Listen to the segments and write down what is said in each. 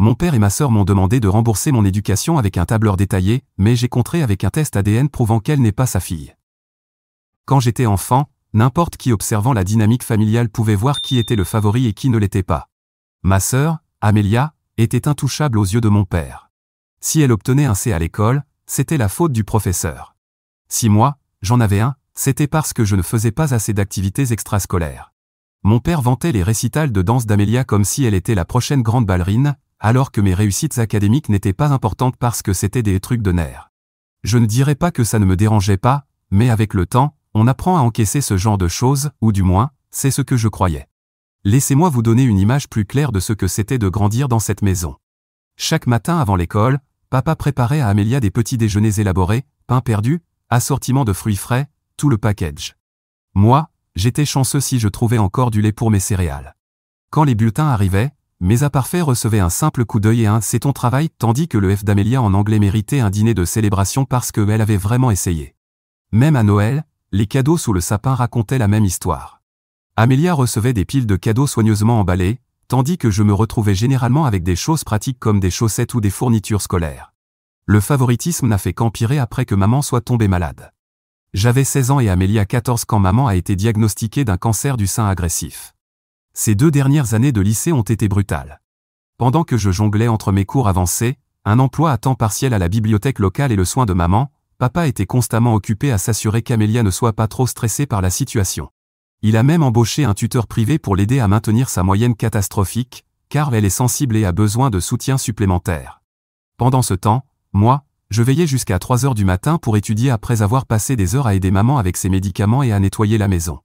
Mon père et ma sœur m'ont demandé de rembourser mon éducation avec un tableur détaillé, mais j'ai contré avec un test ADN prouvant qu'elle n'est pas sa fille. Quand j'étais enfant, n'importe qui observant la dynamique familiale pouvait voir qui était le favori et qui ne l'était pas. Ma sœur, Amélia, était intouchable aux yeux de mon père. Si elle obtenait un C à l'école, c'était la faute du professeur. Si moi, j'en avais un, c'était parce que je ne faisais pas assez d'activités extrascolaires. Mon père vantait les récitals de danse d'Amélia comme si elle était la prochaine grande ballerine, alors que mes réussites académiques n'étaient pas importantes parce que c'était des trucs de nerfs. Je ne dirais pas que ça ne me dérangeait pas, mais avec le temps, on apprend à encaisser ce genre de choses, ou du moins, c'est ce que je croyais. Laissez-moi vous donner une image plus claire de ce que c'était de grandir dans cette maison. Chaque matin avant l'école, papa préparait à Amélia des petits déjeuners élaborés, pain perdu, assortiment de fruits frais, tout le package. Moi, j'étais chanceux si je trouvais encore du lait pour mes céréales. Quand les bulletins arrivaient, mes imparfaits recevaient un simple coup d'œil et un « c'est ton travail » tandis que le F d'Amélia en anglais méritait un dîner de célébration parce qu'elle avait vraiment essayé. Même à Noël, les cadeaux sous le sapin racontaient la même histoire. Amélia recevait des piles de cadeaux soigneusement emballés, tandis que je me retrouvais généralement avec des choses pratiques comme des chaussettes ou des fournitures scolaires. Le favoritisme n'a fait qu'empirer après que maman soit tombée malade. J'avais 16 ans et Amélia 14 quand maman a été diagnostiquée d'un cancer du sein agressif. Ces 2 dernières années de lycée ont été brutales. Pendant que je jonglais entre mes cours avancés, un emploi à temps partiel à la bibliothèque locale et le soin de maman, papa était constamment occupé à s'assurer qu'Amélia ne soit pas trop stressée par la situation. Il a même embauché un tuteur privé pour l'aider à maintenir sa moyenne catastrophique, car elle est sensible et a besoin de soutien supplémentaire. Pendant ce temps, moi, je veillais jusqu'à 3 heures du matin pour étudier après avoir passé des heures à aider maman avec ses médicaments et à nettoyer la maison.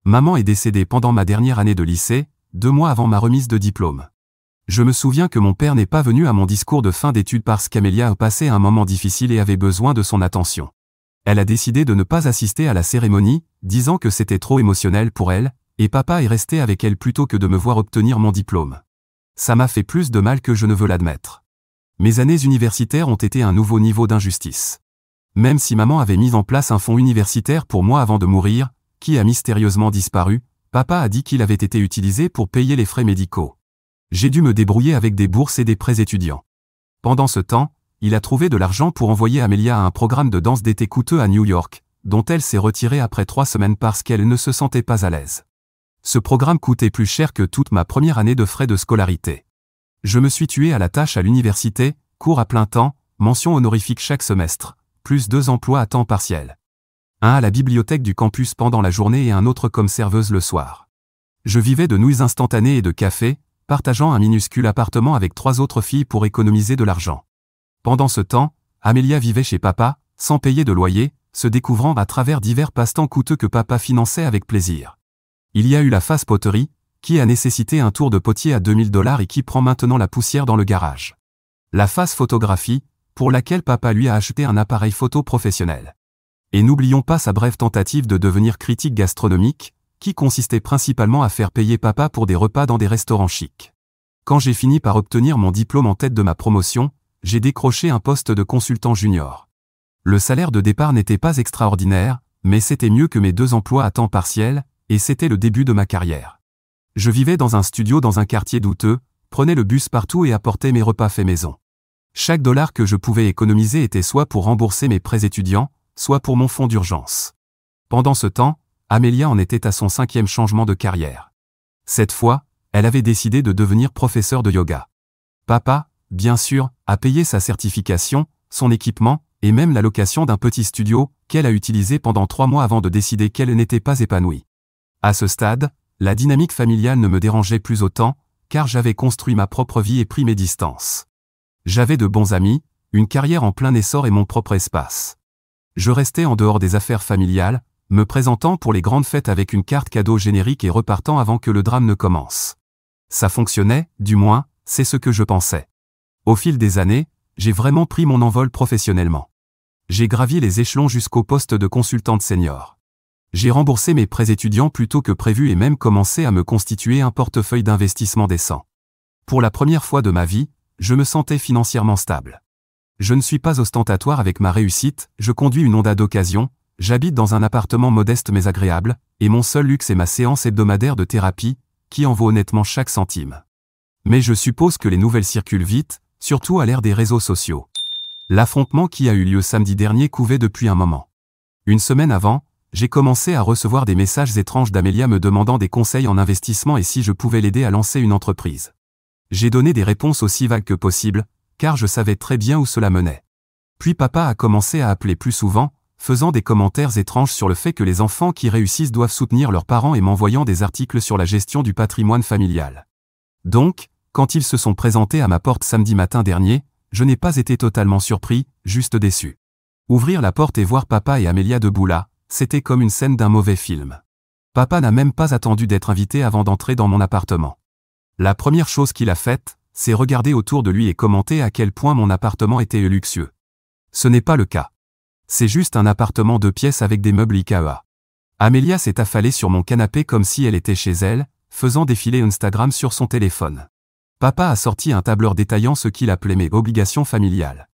Maman est décédée pendant ma dernière année de lycée, 2 mois avant ma remise de diplôme. Je me souviens que mon père n'est pas venu à mon discours de fin d'études parce qu'Amélia a passé un moment difficile et avait besoin de son attention. Elle a décidé de ne pas assister à la cérémonie, disant que c'était trop émotionnel pour elle, et papa est resté avec elle plutôt que de me voir obtenir mon diplôme. Ça m'a fait plus de mal que je ne veux l'admettre. Mes années universitaires ont été un nouveau niveau d'injustice. Même si maman avait mis en place un fonds universitaire pour moi avant de mourir, qui a mystérieusement disparu, papa a dit qu'il avait été utilisé pour payer les frais médicaux. J'ai dû me débrouiller avec des bourses et des prêts étudiants. Pendant ce temps, il a trouvé de l'argent pour envoyer Amélia à un programme de danse d'été coûteux à New York, dont elle s'est retirée après 3 semaines parce qu'elle ne se sentait pas à l'aise. Ce programme coûtait plus cher que toute ma première année de frais de scolarité. Je me suis tué à la tâche à l'université, cours à plein temps, mention honorifique chaque semestre, plus 2 emplois à temps partiel. Un à la bibliothèque du campus pendant la journée et un autre comme serveuse le soir. Je vivais de nouilles instantanées et de café, partageant un minuscule appartement avec 3 autres filles pour économiser de l'argent. Pendant ce temps, Amélia vivait chez papa, sans payer de loyer, se découvrant à travers divers passe-temps coûteux que papa finançait avec plaisir. Il y a eu la phase poterie, qui a nécessité un tour de potier à 2000 $ et qui prend maintenant la poussière dans le garage. La phase photographie, pour laquelle papa lui a acheté un appareil photo professionnel. Et n'oublions pas sa brève tentative de devenir critique gastronomique, qui consistait principalement à faire payer papa pour des repas dans des restaurants chics. Quand j'ai fini par obtenir mon diplôme en tête de ma promotion, j'ai décroché un poste de consultant junior. Le salaire de départ n'était pas extraordinaire, mais c'était mieux que mes 2 emplois à temps partiel, et c'était le début de ma carrière. Je vivais dans un studio dans un quartier douteux, prenais le bus partout et apportais mes repas faits maison. Chaque dollar que je pouvais économiser était soit pour rembourser mes prêts étudiants, soit pour mon fonds d'urgence. Pendant ce temps, Amélia en était à son 5e changement de carrière. Cette fois, elle avait décidé de devenir professeure de yoga. Papa, bien sûr, a payé sa certification, son équipement, et même la location d'un petit studio, qu'elle a utilisé pendant 3 mois avant de décider qu'elle n'était pas épanouie. À ce stade, la dynamique familiale ne me dérangeait plus autant, car j'avais construit ma propre vie et pris mes distances. J'avais de bons amis, une carrière en plein essor et mon propre espace. Je restais en dehors des affaires familiales, me présentant pour les grandes fêtes avec une carte cadeau générique et repartant avant que le drame ne commence. Ça fonctionnait, du moins, c'est ce que je pensais. Au fil des années, j'ai vraiment pris mon envol professionnellement. J'ai gravi les échelons jusqu'au poste de consultante senior. J'ai remboursé mes prêts étudiants plus tôt que prévu et même commencé à me constituer un portefeuille d'investissement décent. Pour la première fois de ma vie, je me sentais financièrement stable. Je ne suis pas ostentatoire avec ma réussite, je conduis une Honda d'occasion, j'habite dans un appartement modeste mais agréable, et mon seul luxe est ma séance hebdomadaire de thérapie, qui en vaut honnêtement chaque centime. Mais je suppose que les nouvelles circulent vite, surtout à l'ère des réseaux sociaux. L'affrontement qui a eu lieu samedi dernier couvait depuis un moment. Une semaine avant, j'ai commencé à recevoir des messages étranges d'Amélia me demandant des conseils en investissement et si je pouvais l'aider à lancer une entreprise. J'ai donné des réponses aussi vagues que possible, car je savais très bien où cela menait. Puis papa a commencé à appeler plus souvent, faisant des commentaires étranges sur le fait que les enfants qui réussissent doivent soutenir leurs parents et m'envoyant des articles sur la gestion du patrimoine familial. Donc, quand ils se sont présentés à ma porte samedi matin dernier, je n'ai pas été totalement surpris, juste déçu. Ouvrir la porte et voir papa et Amélia debout là, c'était comme une scène d'un mauvais film. Papa n'a même pas attendu d'être invité avant d'entrer dans mon appartement. La première chose qu'il a faite, c'est regarder autour de lui et commenter à quel point mon appartement était luxueux. Ce n'est pas le cas. C'est juste un appartement 2 pièces avec des meubles IKEA. Amélia s'est affalée sur mon canapé comme si elle était chez elle, faisant défiler Instagram sur son téléphone. Papa a sorti un tableur détaillant ce qu'il appelait mes obligations familiales.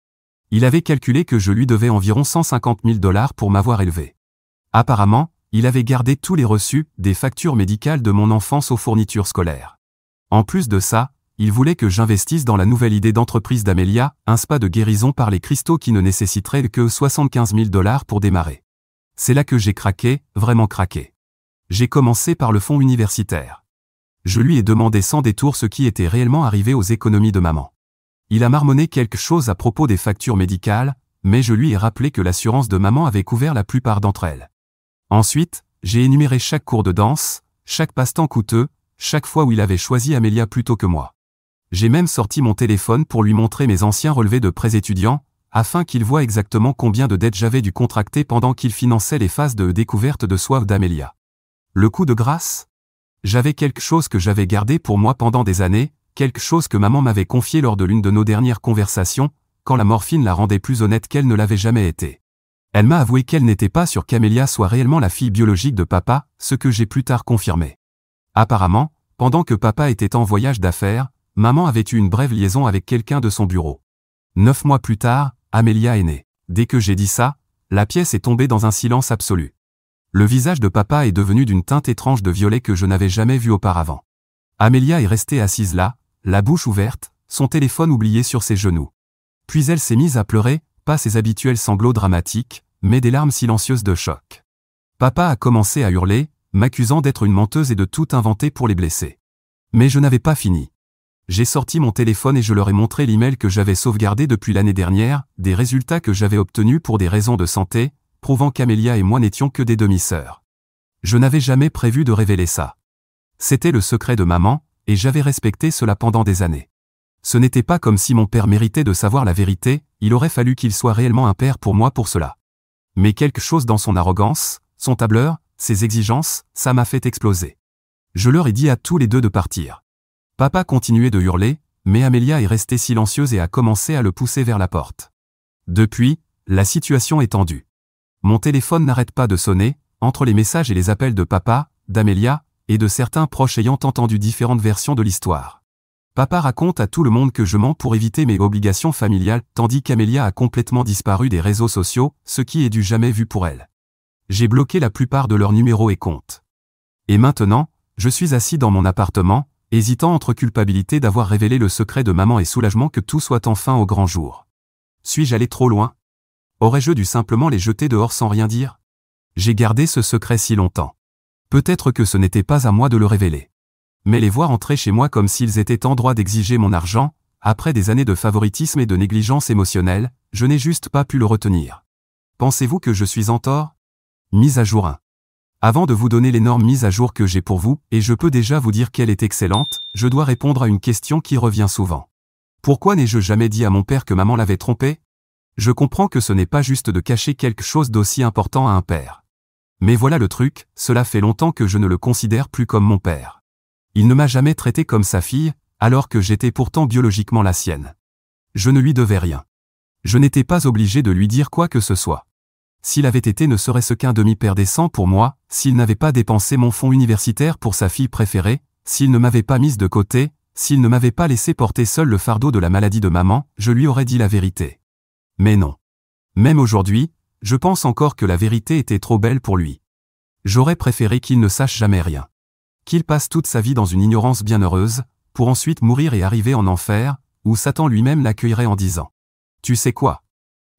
Il avait calculé que je lui devais environ 150 000 $ pour m'avoir élevé. Apparemment, il avait gardé tous les reçus, des factures médicales de mon enfance aux fournitures scolaires. En plus de ça, il voulait que j'investisse dans la nouvelle idée d'entreprise d'Amélia, un spa de guérison par les cristaux qui ne nécessiterait que 75 000 $ pour démarrer. C'est là que j'ai craqué, vraiment craqué. J'ai commencé par le fonds universitaire. Je lui ai demandé sans détour ce qui était réellement arrivé aux économies de maman. Il a marmonné quelque chose à propos des factures médicales, mais je lui ai rappelé que l'assurance de maman avait couvert la plupart d'entre elles. Ensuite, j'ai énuméré chaque cours de danse, chaque passe-temps coûteux, chaque fois où il avait choisi Amélia plutôt que moi. J'ai même sorti mon téléphone pour lui montrer mes anciens relevés de prêts étudiants, afin qu'il voie exactement combien de dettes j'avais dû contracter pendant qu'il finançait les phases de découverte de soi d'Amélia. Le coup de grâce ? J'avais quelque chose que j'avais gardé pour moi pendant des années, quelque chose que maman m'avait confié lors de l'une de nos dernières conversations, quand la morphine la rendait plus honnête qu'elle ne l'avait jamais été. Elle m'a avoué qu'elle n'était pas sûre qu'Amélia soit réellement la fille biologique de papa, ce que j'ai plus tard confirmé. Apparemment, pendant que papa était en voyage d'affaires, maman avait eu une brève liaison avec quelqu'un de son bureau. 9 mois plus tard, Amélia est née. Dès que j'ai dit ça, la pièce est tombée dans un silence absolu. Le visage de papa est devenu d'une teinte étrange de violet que je n'avais jamais vu auparavant. Amélia est restée assise là, la bouche ouverte, son téléphone oublié sur ses genoux. Puis elle s'est mise à pleurer, pas ses habituels sanglots dramatiques, mais des larmes silencieuses de choc. Papa a commencé à hurler, m'accusant d'être une menteuse et de tout inventer pour les blesser. Mais je n'avais pas fini. J'ai sorti mon téléphone et je leur ai montré l'email que j'avais sauvegardé depuis l'année dernière, des résultats que j'avais obtenus pour des raisons de santé, prouvant qu'Amélia et moi n'étions que des demi-sœurs. Je n'avais jamais prévu de révéler ça. C'était le secret de maman, et j'avais respecté cela pendant des années. Ce n'était pas comme si mon père méritait de savoir la vérité, il aurait fallu qu'il soit réellement un père pour moi pour cela. Mais quelque chose dans son arrogance, son tableur, ses exigences, ça m'a fait exploser. Je leur ai dit à tous les deux de partir. Papa continuait de hurler, mais Amélia est restée silencieuse et a commencé à le pousser vers la porte. Depuis, la situation est tendue. Mon téléphone n'arrête pas de sonner, entre les messages et les appels de papa, d'Amélia, et de certains proches ayant entendu différentes versions de l'histoire. Papa raconte à tout le monde que je mens pour éviter mes obligations familiales, tandis qu'Amélia a complètement disparu des réseaux sociaux, ce qui est du jamais vu pour elle. J'ai bloqué la plupart de leurs numéros et comptes. Et maintenant, je suis assis dans mon appartement, hésitant entre culpabilité d'avoir révélé le secret de maman et soulagement que tout soit enfin au grand jour. Suis-je allé trop loin ? Aurais-je dû simplement les jeter dehors sans rien dire ? J'ai gardé ce secret si longtemps. Peut-être que ce n'était pas à moi de le révéler. Mais les voir entrer chez moi comme s'ils étaient en droit d'exiger mon argent, après des années de favoritisme et de négligence émotionnelle, je n'ai juste pas pu le retenir. Pensez-vous que je suis en tort ? Mise à jour 1. Avant de vous donner l'énorme mise à jour que j'ai pour vous, et je peux déjà vous dire qu'elle est excellente, je dois répondre à une question qui revient souvent. Pourquoi n'ai-je jamais dit à mon père que maman l'avait trompé ? Je comprends que ce n'est pas juste de cacher quelque chose d'aussi important à un père. Mais voilà le truc, cela fait longtemps que je ne le considère plus comme mon père. Il ne m'a jamais traité comme sa fille, alors que j'étais pourtant biologiquement la sienne. Je ne lui devais rien. Je n'étais pas obligé de lui dire quoi que ce soit. S'il avait été ne serait-ce qu'un demi-père décent pour moi, s'il n'avait pas dépensé mon fonds universitaire pour sa fille préférée, s'il ne m'avait pas mise de côté, s'il ne m'avait pas laissé porter seul le fardeau de la maladie de maman, je lui aurais dit la vérité. Mais non. Même aujourd'hui, je pense encore que la vérité était trop belle pour lui. J'aurais préféré qu'il ne sache jamais rien. Qu'il passe toute sa vie dans une ignorance bienheureuse, pour ensuite mourir et arriver en enfer, où Satan lui-même l'accueillerait en disant « Tu sais quoi?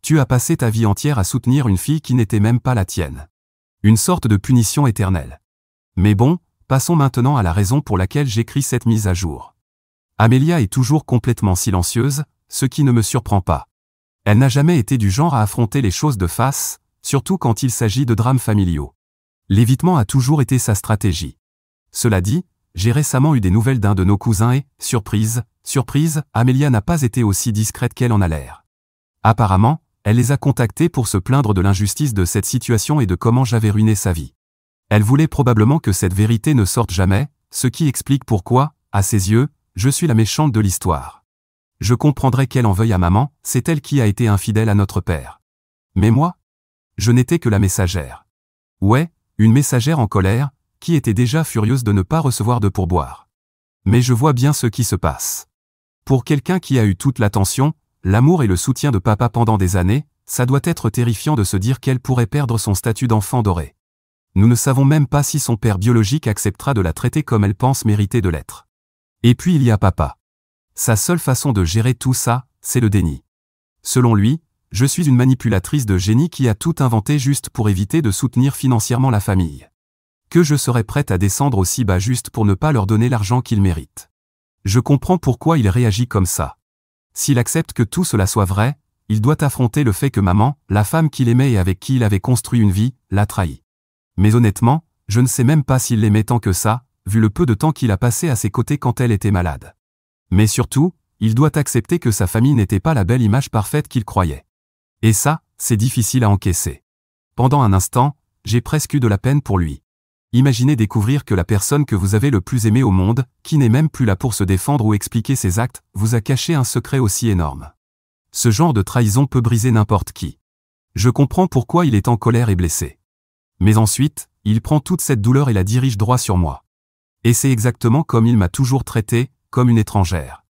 Tu as passé ta vie entière à soutenir une fille qui n'était même pas la tienne. » Une sorte de punition éternelle. Mais bon, passons maintenant à la raison pour laquelle j'écris cette mise à jour. Amélia est toujours complètement silencieuse, ce qui ne me surprend pas. Elle n'a jamais été du genre à affronter les choses de face, surtout quand il s'agit de drames familiaux. L'évitement a toujours été sa stratégie. Cela dit, j'ai récemment eu des nouvelles d'un de nos cousins et, surprise, Amélia n'a pas été aussi discrète qu'elle en a l'air. Apparemment, elle les a contactés pour se plaindre de l'injustice de cette situation et de comment j'avais ruiné sa vie. Elle voulait probablement que cette vérité ne sorte jamais, ce qui explique pourquoi, à ses yeux, je suis la méchante de l'histoire. Je comprendrais qu'elle en veuille à maman, c'est elle qui a été infidèle à notre père. Mais moi? Je n'étais que la messagère. Ouais, une messagère en colère, qui était déjà furieuse de ne pas recevoir de pourboire. Mais je vois bien ce qui se passe. Pour quelqu'un qui a eu toute l'attention, l'amour et le soutien de papa pendant des années, ça doit être terrifiant de se dire qu'elle pourrait perdre son statut d'enfant doré. Nous ne savons même pas si son père biologique acceptera de la traiter comme elle pense mériter de l'être. Et puis il y a papa. Sa seule façon de gérer tout ça, c'est le déni. Selon lui, je suis une manipulatrice de génie qui a tout inventé juste pour éviter de soutenir financièrement la famille. Que je serais prête à descendre aussi bas juste pour ne pas leur donner l'argent qu'ils méritent. Je comprends pourquoi il réagit comme ça. S'il accepte que tout cela soit vrai, il doit affronter le fait que maman, la femme qu'il aimait et avec qui il avait construit une vie, l'a trahi. Mais honnêtement, je ne sais même pas s'il l'aimait tant que ça, vu le peu de temps qu'il a passé à ses côtés quand elle était malade. Mais surtout, il doit accepter que sa famille n'était pas la belle image parfaite qu'il croyait. Et ça, c'est difficile à encaisser. Pendant un instant, j'ai presque eu de la peine pour lui. Imaginez découvrir que la personne que vous avez le plus aimée au monde, qui n'est même plus là pour se défendre ou expliquer ses actes, vous a caché un secret aussi énorme. Ce genre de trahison peut briser n'importe qui. Je comprends pourquoi il est en colère et blessé. Mais ensuite, il prend toute cette douleur et la dirige droit sur moi. Et c'est exactement comme il m'a toujours traité, comme une étrangère.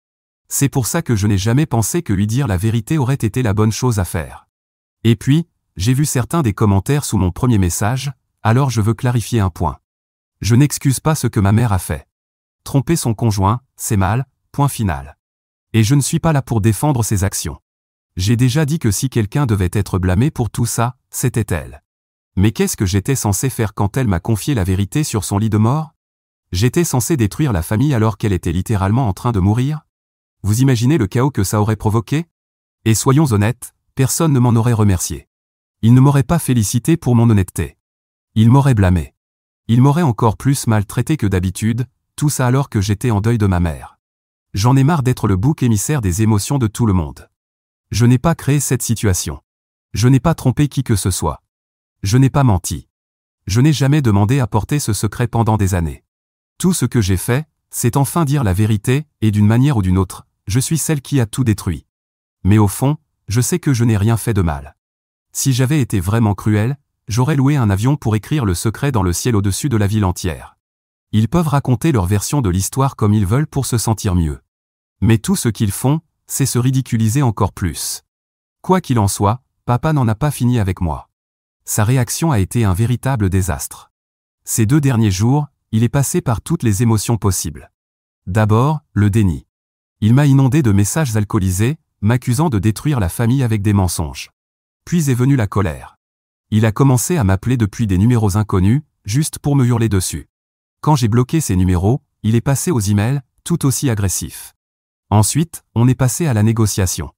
C'est pour ça que je n'ai jamais pensé que lui dire la vérité aurait été la bonne chose à faire. Et puis, j'ai vu certains des commentaires sous mon premier message, alors je veux clarifier un point. Je n'excuse pas ce que ma mère a fait. Tromper son conjoint, c'est mal, point final. Et je ne suis pas là pour défendre ses actions. J'ai déjà dit que si quelqu'un devait être blâmé pour tout ça, c'était elle. Mais qu'est-ce que j'étais censé faire quand elle m'a confié la vérité sur son lit de mort? J'étais censé détruire la famille alors qu'elle était littéralement en train de mourir? Vous imaginez le chaos que ça aurait provoqué? Et soyons honnêtes, personne ne m'en aurait remercié. Il ne m'aurait pas félicité pour mon honnêteté. Il m'aurait blâmé. Il m'aurait encore plus maltraité que d'habitude, tout ça alors que j'étais en deuil de ma mère. J'en ai marre d'être le bouc émissaire des émotions de tout le monde. Je n'ai pas créé cette situation. Je n'ai pas trompé qui que ce soit. Je n'ai pas menti. Je n'ai jamais demandé à porter ce secret pendant des années. Tout ce que j'ai fait, c'est enfin dire la vérité, et d'une manière ou d'une autre, je suis celle qui a tout détruit. Mais au fond, je sais que je n'ai rien fait de mal. Si j'avais été vraiment cruel, j'aurais loué un avion pour écrire le secret dans le ciel au-dessus de la ville entière. Ils peuvent raconter leur version de l'histoire comme ils veulent pour se sentir mieux. Mais tout ce qu'ils font, c'est se ridiculiser encore plus. Quoi qu'il en soit, papa n'en a pas fini avec moi. Sa réaction a été un véritable désastre. Ces 2 derniers jours, il est passé par toutes les émotions possibles. D'abord, le déni. Il m'a inondé de messages alcoolisés, m'accusant de détruire la famille avec des mensonges. Puis est venue la colère. Il a commencé à m'appeler depuis des numéros inconnus, juste pour me hurler dessus. Quand j'ai bloqué ces numéros, il est passé aux emails, tout aussi agressif. Ensuite, on est passé à la négociation.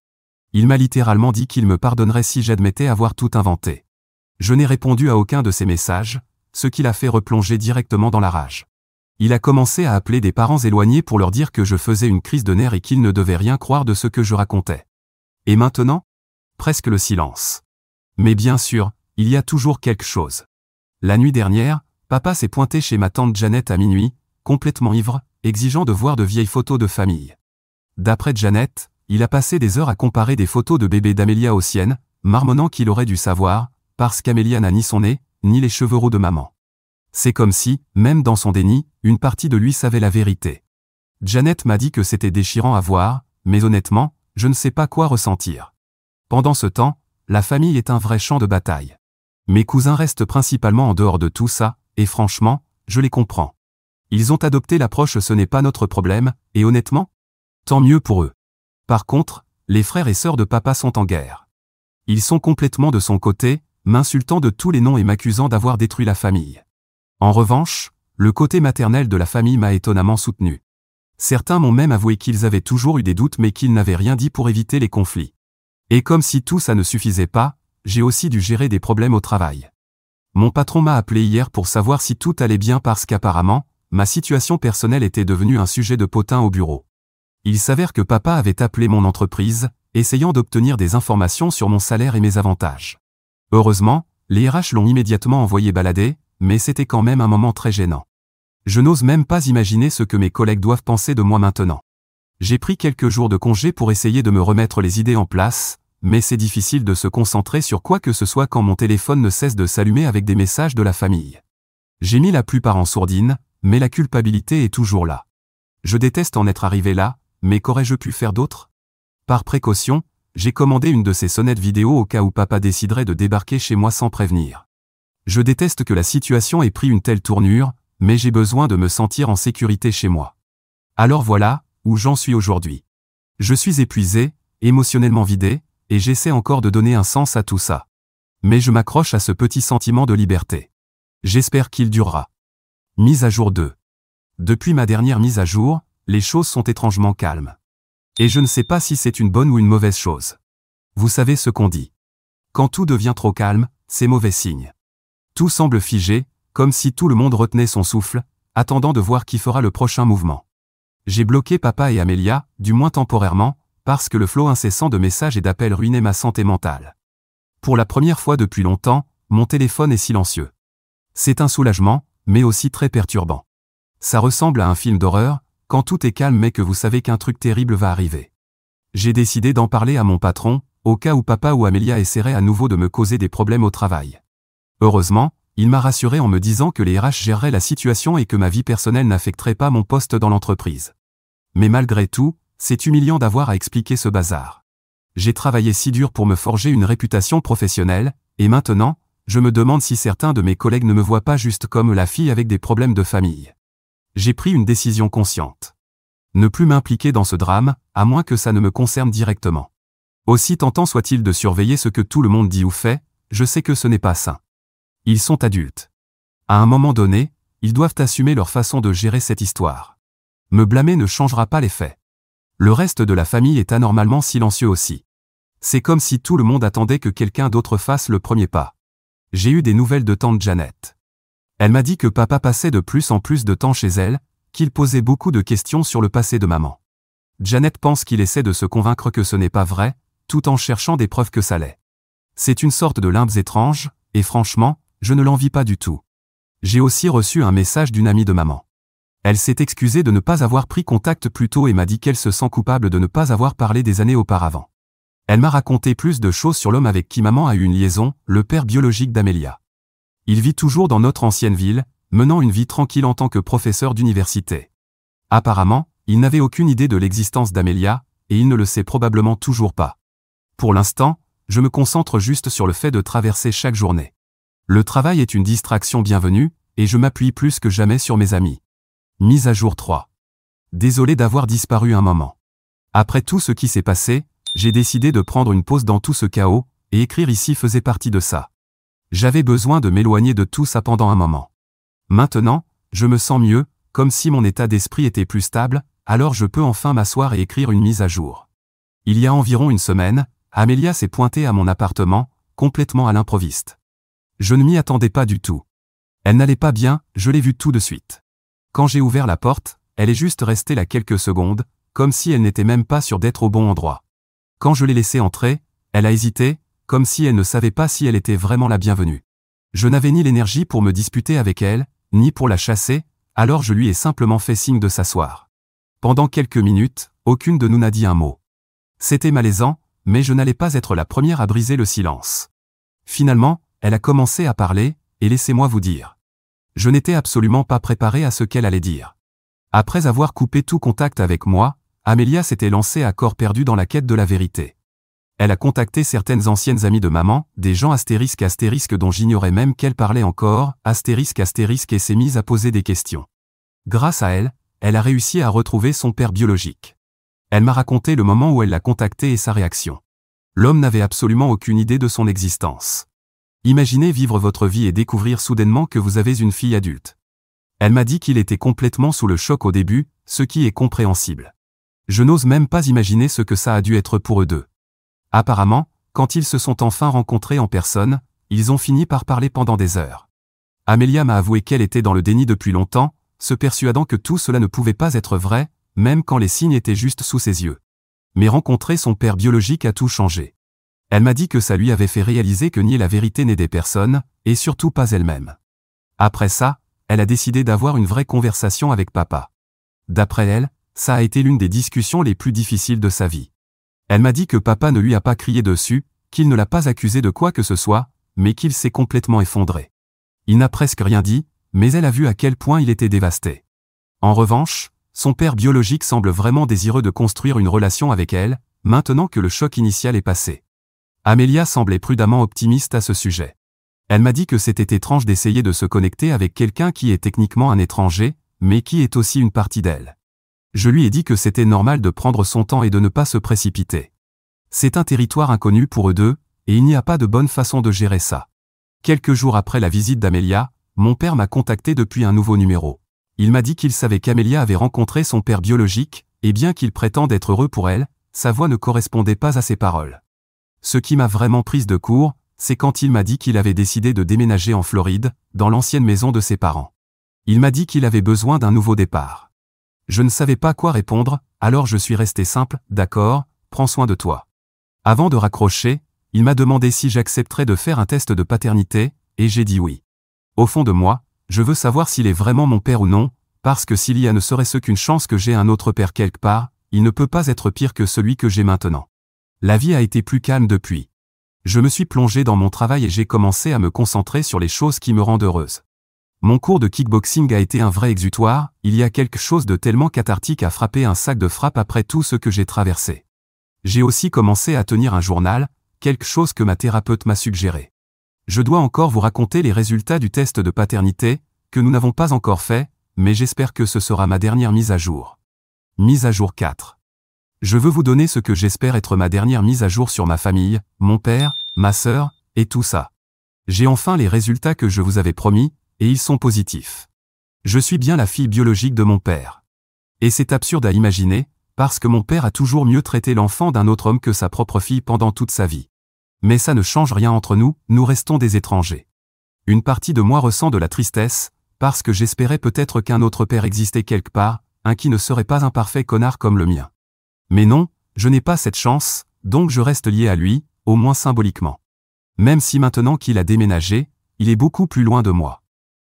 Il m'a littéralement dit qu'il me pardonnerait si j'admettais avoir tout inventé. Je n'ai répondu à aucun de ces messages, ce qui l'a fait replonger directement dans la rage. Il a commencé à appeler des parents éloignés pour leur dire que je faisais une crise de nerfs et qu'ils ne devaient rien croire de ce que je racontais. Et maintenant? Presque le silence. Mais bien sûr, il y a toujours quelque chose. La nuit dernière, papa s'est pointé chez ma tante Jeannette à minuit, complètement ivre, exigeant de voir de vieilles photos de famille. D'après Jeannette, il a passé des heures à comparer des photos de bébé d'Amélia aux siennes, marmonnant qu'il aurait dû savoir, parce qu'Amélia n'a ni son nez, ni les cheveux roux de maman. C'est comme si, même dans son déni, une partie de lui savait la vérité. Jeannette m'a dit que c'était déchirant à voir, mais honnêtement, je ne sais pas quoi ressentir. Pendant ce temps, la famille est un vrai champ de bataille. Mes cousins restent principalement en dehors de tout ça, et franchement, je les comprends. Ils ont adopté l'approche ce n'est pas notre problème, et honnêtement, tant mieux pour eux. Par contre, les frères et sœurs de papa sont en guerre. Ils sont complètement de son côté, m'insultant de tous les noms et m'accusant d'avoir détruit la famille. En revanche, le côté maternel de la famille m'a étonnamment soutenu. Certains m'ont même avoué qu'ils avaient toujours eu des doutes mais qu'ils n'avaient rien dit pour éviter les conflits. Et comme si tout ça ne suffisait pas, j'ai aussi dû gérer des problèmes au travail. Mon patron m'a appelé hier pour savoir si tout allait bien parce qu'apparemment, ma situation personnelle était devenue un sujet de potin au bureau. Il s'avère que papa avait appelé mon entreprise, essayant d'obtenir des informations sur mon salaire et mes avantages. Heureusement, les RH l'ont immédiatement envoyé balader, mais c'était quand même un moment très gênant. Je n'ose même pas imaginer ce que mes collègues doivent penser de moi maintenant. J'ai pris quelques jours de congé pour essayer de me remettre les idées en place, mais c'est difficile de se concentrer sur quoi que ce soit quand mon téléphone ne cesse de s'allumer avec des messages de la famille. J'ai mis la plupart en sourdine, mais la culpabilité est toujours là. Je déteste en être arrivé là, mais qu'aurais-je pu faire d'autre? Par précaution, j'ai commandé une de ces sonnettes vidéo au cas où papa déciderait de débarquer chez moi sans prévenir. Je déteste que la situation ait pris une telle tournure, mais j'ai besoin de me sentir en sécurité chez moi. Alors voilà, où j'en suis aujourd'hui. Je suis épuisé, émotionnellement vidé, et j'essaie encore de donner un sens à tout ça. Mais je m'accroche à ce petit sentiment de liberté. J'espère qu'il durera. Mise à jour 2. Depuis ma dernière mise à jour, les choses sont étrangement calmes. Et je ne sais pas si c'est une bonne ou une mauvaise chose. Vous savez ce qu'on dit. Quand tout devient trop calme, c'est mauvais signe. Tout semble figé, comme si tout le monde retenait son souffle, attendant de voir qui fera le prochain mouvement. J'ai bloqué papa et Amélia, du moins temporairement, parce que le flot incessant de messages et d'appels ruinait ma santé mentale. Pour la première fois depuis longtemps, mon téléphone est silencieux. C'est un soulagement, mais aussi très perturbant. Ça ressemble à un film d'horreur, quand tout est calme mais que vous savez qu'un truc terrible va arriver. J'ai décidé d'en parler à mon patron, au cas où papa ou Amélia essaieraient à nouveau de me causer des problèmes au travail. Heureusement, il m'a rassuré en me disant que les RH géreraient la situation et que ma vie personnelle n'affecterait pas mon poste dans l'entreprise. Mais malgré tout, c'est humiliant d'avoir à expliquer ce bazar. J'ai travaillé si dur pour me forger une réputation professionnelle, et maintenant, je me demande si certains de mes collègues ne me voient pas juste comme la fille avec des problèmes de famille. J'ai pris une décision consciente. Ne plus m'impliquer dans ce drame, à moins que ça ne me concerne directement. Aussi tentant soit-il de surveiller ce que tout le monde dit ou fait, je sais que ce n'est pas sain. Ils sont adultes. À un moment donné, ils doivent assumer leur façon de gérer cette histoire. Me blâmer ne changera pas les faits. Le reste de la famille est anormalement silencieux aussi. C'est comme si tout le monde attendait que quelqu'un d'autre fasse le premier pas. J'ai eu des nouvelles de tante Janet. Elle m'a dit que papa passait de plus en plus de temps chez elle, qu'il posait beaucoup de questions sur le passé de maman. Janet pense qu'il essaie de se convaincre que ce n'est pas vrai, tout en cherchant des preuves que ça l'est. C'est une sorte de limbes étrange, et franchement, je ne l'envie pas du tout. J'ai aussi reçu un message d'une amie de maman. Elle s'est excusée de ne pas avoir pris contact plus tôt et m'a dit qu'elle se sent coupable de ne pas avoir parlé des années auparavant. Elle m'a raconté plus de choses sur l'homme avec qui maman a eu une liaison, le père biologique d'Amélia. Il vit toujours dans notre ancienne ville, menant une vie tranquille en tant que professeur d'université. Apparemment, il n'avait aucune idée de l'existence d'Amélia, et il ne le sait probablement toujours pas. Pour l'instant, je me concentre juste sur le fait de traverser chaque journée. Le travail est une distraction bienvenue, et je m'appuie plus que jamais sur mes amis. Mise à jour 3. Désolé d'avoir disparu un moment. Après tout ce qui s'est passé, j'ai décidé de prendre une pause dans tout ce chaos, et écrire ici faisait partie de ça. J'avais besoin de m'éloigner de tout ça pendant un moment. Maintenant, je me sens mieux, comme si mon état d'esprit était plus stable, alors je peux enfin m'asseoir et écrire une mise à jour. Il y a environ une semaine, Amélia s'est pointée à mon appartement, complètement à l'improviste. Je ne m'y attendais pas du tout. Elle n'allait pas bien, je l'ai vue tout de suite. Quand j'ai ouvert la porte, elle est juste restée là quelques secondes, comme si elle n'était même pas sûre d'être au bon endroit. Quand je l'ai laissée entrer, elle a hésité, comme si elle ne savait pas si elle était vraiment la bienvenue. Je n'avais ni l'énergie pour me disputer avec elle, ni pour la chasser, alors je lui ai simplement fait signe de s'asseoir. Pendant quelques minutes, aucune de nous n'a dit un mot. C'était malaisant, mais je n'allais pas être la première à briser le silence. Finalement, elle a commencé à parler, et laissez-moi vous dire. Je n'étais absolument pas préparé à ce qu'elle allait dire. Après avoir coupé tout contact avec moi, Amélia s'était lancée à corps perdu dans la quête de la vérité. Elle a contacté certaines anciennes amies de maman, des gens astérisque dont j'ignorais même qu'elle parlait encore, astérisque et s'est mise à poser des questions. Grâce à elle, elle a réussi à retrouver son père biologique. Elle m'a raconté le moment où elle l'a contacté et sa réaction. L'homme n'avait absolument aucune idée de son existence. Imaginez vivre votre vie et découvrir soudainement que vous avez une fille adulte. Elle m'a dit qu'il était complètement sous le choc au début, ce qui est compréhensible. Je n'ose même pas imaginer ce que ça a dû être pour eux deux. Apparemment, quand ils se sont enfin rencontrés en personne, ils ont fini par parler pendant des heures. Amelia m'a avoué qu'elle était dans le déni depuis longtemps, se persuadant que tout cela ne pouvait pas être vrai, même quand les signes étaient juste sous ses yeux. Mais rencontrer son père biologique a tout changé. Elle m'a dit que ça lui avait fait réaliser que nier la vérité n'aidait personne, et surtout pas elle-même. Après ça, elle a décidé d'avoir une vraie conversation avec papa. D'après elle, ça a été l'une des discussions les plus difficiles de sa vie. Elle m'a dit que papa ne lui a pas crié dessus, qu'il ne l'a pas accusé de quoi que ce soit, mais qu'il s'est complètement effondré. Il n'a presque rien dit, mais elle a vu à quel point il était dévasté. En revanche, son père biologique semble vraiment désireux de construire une relation avec elle, maintenant que le choc initial est passé. Amelia semblait prudemment optimiste à ce sujet. Elle m'a dit que c'était étrange d'essayer de se connecter avec quelqu'un qui est techniquement un étranger, mais qui est aussi une partie d'elle. Je lui ai dit que c'était normal de prendre son temps et de ne pas se précipiter. C'est un territoire inconnu pour eux deux, et il n'y a pas de bonne façon de gérer ça. Quelques jours après la visite d'Amelia, mon père m'a contacté depuis un nouveau numéro. Il m'a dit qu'il savait qu'Amelia avait rencontré son père biologique, et bien qu'il prétende être heureux pour elle, sa voix ne correspondait pas à ses paroles. Ce qui m'a vraiment prise de court, c'est quand il m'a dit qu'il avait décidé de déménager en Floride, dans l'ancienne maison de ses parents. Il m'a dit qu'il avait besoin d'un nouveau départ. Je ne savais pas quoi répondre, alors je suis resté simple, d'accord, prends soin de toi. Avant de raccrocher, il m'a demandé si j'accepterais de faire un test de paternité, et j'ai dit oui. Au fond de moi, je veux savoir s'il est vraiment mon père ou non, parce que s'il y a ne serait-ce qu'une chance que j'ai un autre père quelque part, il ne peut pas être pire que celui que j'ai maintenant. La vie a été plus calme depuis. Je me suis plongé dans mon travail et j'ai commencé à me concentrer sur les choses qui me rendent heureuse. Mon cours de kickboxing a été un vrai exutoire, il y a quelque chose de tellement cathartique à frapper un sac de frappe après tout ce que j'ai traversé. J'ai aussi commencé à tenir un journal, quelque chose que ma thérapeute m'a suggéré. Je dois encore vous raconter les résultats du test de paternité, que nous n'avons pas encore fait, mais j'espère que ce sera ma dernière mise à jour. Mise à jour 4. Je veux vous donner ce que j'espère être ma dernière mise à jour sur ma famille, mon père, ma sœur, et tout ça. J'ai enfin les résultats que je vous avais promis, et ils sont positifs. Je suis bien la fille biologique de mon père. Et c'est absurde à imaginer, parce que mon père a toujours mieux traité l'enfant d'un autre homme que sa propre fille pendant toute sa vie. Mais ça ne change rien entre nous, nous restons des étrangers. Une partie de moi ressent de la tristesse, parce que j'espérais peut-être qu'un autre père existait quelque part, un qui ne serait pas un parfait connard comme le mien. Mais non, je n'ai pas cette chance, donc je reste lié à lui, au moins symboliquement. Même si maintenant qu'il a déménagé, il est beaucoup plus loin de moi.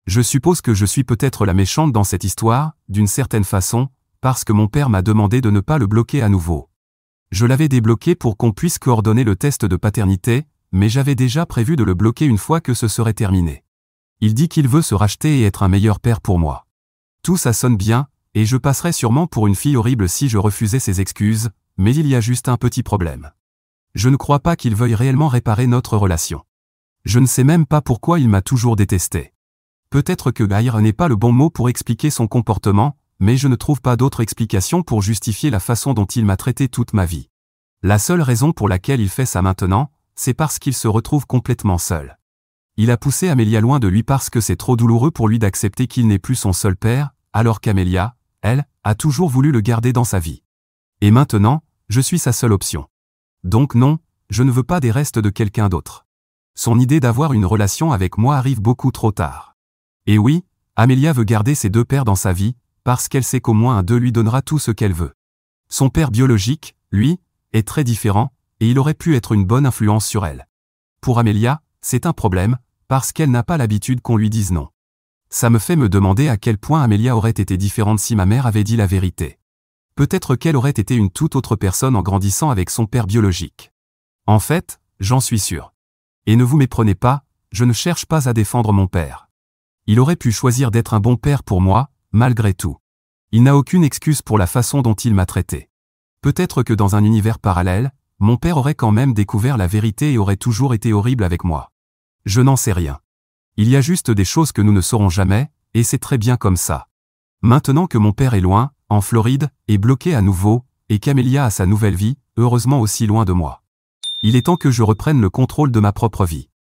Je suppose que je suis peut-être la méchante dans cette histoire, d'une certaine façon, parce que mon père m'a demandé de ne pas le bloquer à nouveau. Je l'avais débloqué pour qu'on puisse coordonner le test de paternité, mais j'avais déjà prévu de le bloquer une fois que ce serait terminé. Il dit qu'il veut se racheter et être un meilleur père pour moi. Tout ça sonne bien, et je passerais sûrement pour une fille horrible si je refusais ses excuses, mais il y a juste un petit problème. Je ne crois pas qu'il veuille réellement réparer notre relation. Je ne sais même pas pourquoi il m'a toujours détesté. Peut-être que haïr n'est pas le bon mot pour expliquer son comportement, mais je ne trouve pas d'autre explication pour justifier la façon dont il m'a traité toute ma vie. La seule raison pour laquelle il fait ça maintenant, c'est parce qu'il se retrouve complètement seul. Il a poussé Amelia loin de lui parce que c'est trop douloureux pour lui d'accepter qu'il n'est plus son seul père, alors qu'Amelia, elle, a toujours voulu le garder dans sa vie. Et maintenant, je suis sa seule option. Donc non, je ne veux pas des restes de quelqu'un d'autre. Son idée d'avoir une relation avec moi arrive beaucoup trop tard. Et oui, Amelia veut garder ses deux pères dans sa vie, parce qu'elle sait qu'au moins un d'eux lui donnera tout ce qu'elle veut. Son père biologique, lui, est très différent, et il aurait pu être une bonne influence sur elle. Pour Amelia, c'est un problème, parce qu'elle n'a pas l'habitude qu'on lui dise non. Ça me fait me demander à quel point Amelia aurait été différente si ma mère avait dit la vérité. Peut-être qu'elle aurait été une toute autre personne en grandissant avec son père biologique. En fait, j'en suis sûr. Et ne vous méprenez pas, je ne cherche pas à défendre mon père. Il aurait pu choisir d'être un bon père pour moi, malgré tout. Il n'a aucune excuse pour la façon dont il m'a traité. Peut-être que dans un univers parallèle, mon père aurait quand même découvert la vérité et aurait toujours été horrible avec moi. Je n'en sais rien. Il y a juste des choses que nous ne saurons jamais, et c'est très bien comme ça. Maintenant que mon père est loin, en Floride, est bloqué à nouveau, et qu'Amélia a sa nouvelle vie, heureusement aussi loin de moi. Il est temps que je reprenne le contrôle de ma propre vie.